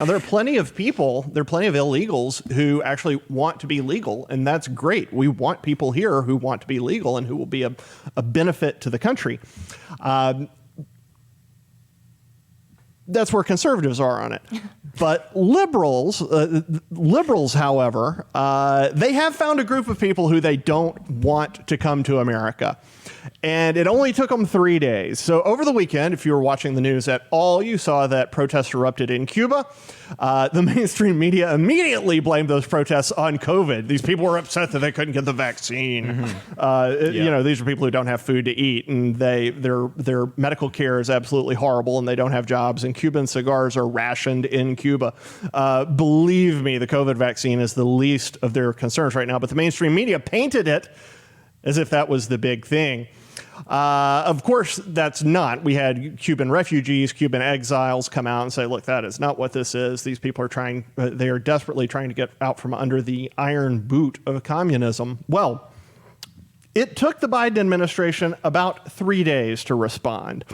Now, there are plenty of illegals who actually want to be legal, and that's great. We want people here who want to be legal and who will be a benefit to the country. That's where conservatives are on it. But liberals, however, they have found a group of people who they don't want to come to America. And it only took them 3 days. So over the weekend, if you were watching the news at all, you saw that protests erupted in Cuba. The mainstream media immediately blamed those protests on COVID. These people were upset that they couldn't get the vaccine. These are people who don't have food to eat, and their medical care is absolutely horrible, and they don't have jobs, and Cuban cigars are rationed in Cuba. Believe me, the COVID vaccine is the least of their concerns right now, but the mainstream media painted it as if that was the big thing. Of course, that's not. We had Cuban refugees, Cuban exiles come out and say, look, that is not what this is. These people are they are desperately trying to get out from under the iron boot of communism. Well, it took the Biden administration about 3 days to respond.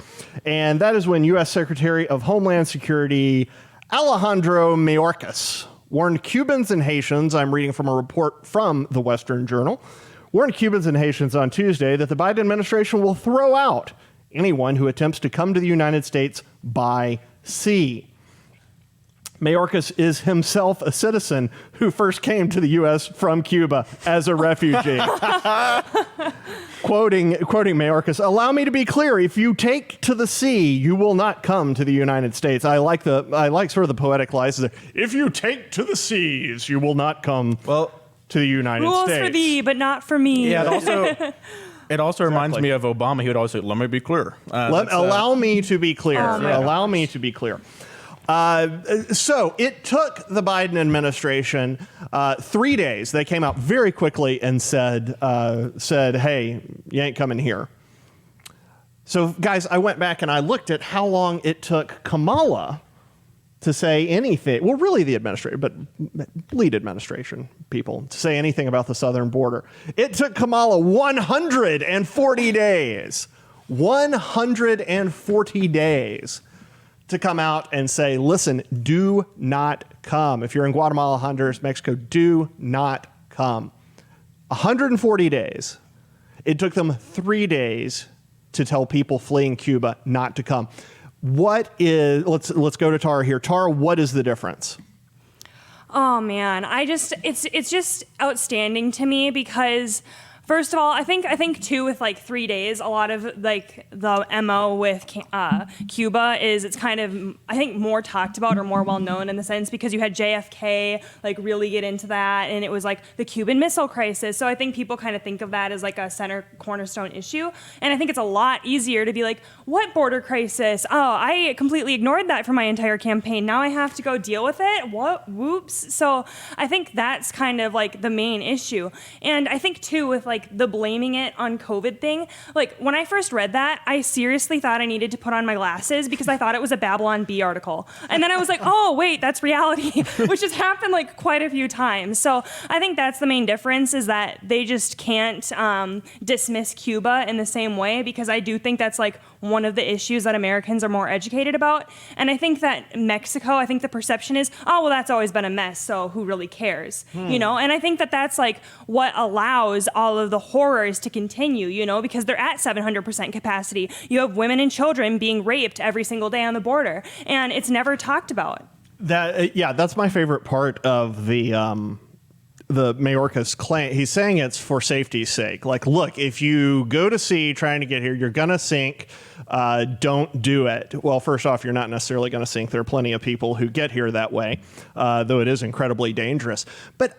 And that is when U.S. Secretary of Homeland Security Alejandro Mayorkas warned Cubans and Haitians, I'm reading from a report from the Western Journal, warned Cubans and Haitians on Tuesday that the Biden administration will throw out anyone who attempts to come to the United States by sea. Mayorkas is himself a citizen who first came to the U.S. from Cuba as a refugee. Quoting Mayorkas, "Allow me to be clear. If you take to the sea, you will not come to the United States." I like sort of the poetic license. If you take to the seas, you will not come to the United States. Rules for thee, but not for me. Yeah, it also reminds me of Obama. He would always say, "Let me be clear." Allow me to be clear. Allow me to be clear. So it took the Biden administration 3 days. They came out very quickly and said, hey, you ain't coming here. So, guys, I went back and I looked at how long it took Kamala to say anything. Well, really the administration, but lead administration people to say anything about the southern border. It took Kamala 140 days. 140 days to come out and say, listen, do not come. If you're in Guatemala, Honduras, Mexico, do not come. 140 days. It took them 3 days to tell people fleeing Cuba not to come. Let's go to Tara here. Tara, what is the difference? Oh man, it's just outstanding to me because first of all, I think too with like 3 days, a lot of like the MO with Cuba is it's kind of I think more talked about or more well known in the sense because you had JFK like really get into that and it was like the Cuban Missile Crisis. So I think people kind of think of that as like a cornerstone issue. And I think it's a lot easier to be like, what border crisis? Oh, I completely ignored that for my entire campaign. Now I have to go deal with it. What? Whoops. So I think that's kind of like the main issue. And I think too with like the blaming it on COVID thing, like when I first read that, I seriously thought I needed to put on my glasses because I thought it was a Babylon Bee article. And then I was like, oh, wait, that's reality, which has happened like quite a few times. So I think that's the main difference is that they just can't dismiss Cuba in the same way because I do think that's like one of the issues that Americans are more educated about. And I think that Mexico, I think the perception is, oh, well, that's always been a mess, so who really cares? You know, and I think that that's like what allows all of the horrors to continue, you know, because they're at 700% capacity. You have women and children being raped every single day on the border, and it's never talked about. That's my favorite part of the Mayorkas claim. He's saying it's for safety's sake. Like, look, if you go to sea trying to get here, you're going to sink. Don't do it. Well, first off, you're not necessarily going to sink. There are plenty of people who get here that way, though it is incredibly dangerous. But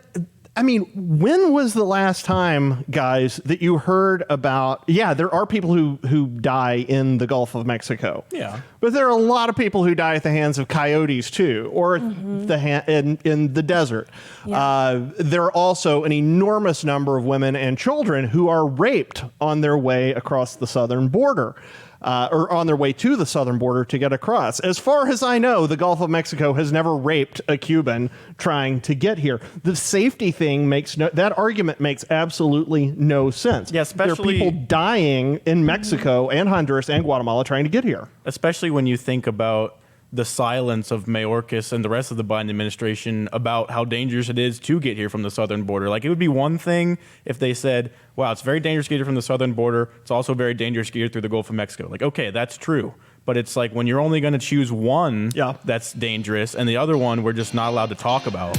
I mean, when was the last time, guys, that you heard about, there are people who die in the Gulf of Mexico. Yeah. But there are a lot of people who die at the hands of coyotes, too, or in the desert. Yeah. There are also an enormous number of women and children who are raped on their way across the southern border. Or on their way to the southern border to get across. As far as I know, the Gulf of Mexico has never raped a Cuban trying to get here. The safety thing that argument makes absolutely no sense. Yeah, especially there are people dying in Mexico and Honduras and Guatemala trying to get here. Especially when you think about the silence of Mayorkas and the rest of the Biden administration about how dangerous it is to get here from the southern border. Like, it would be one thing if they said, wow, it's very dangerous to get here from the southern border. It's also very dangerous to get here through the Gulf of Mexico. Like, okay, that's true. But it's like when you're only going to choose one that's dangerous and the other one we're just not allowed to talk about.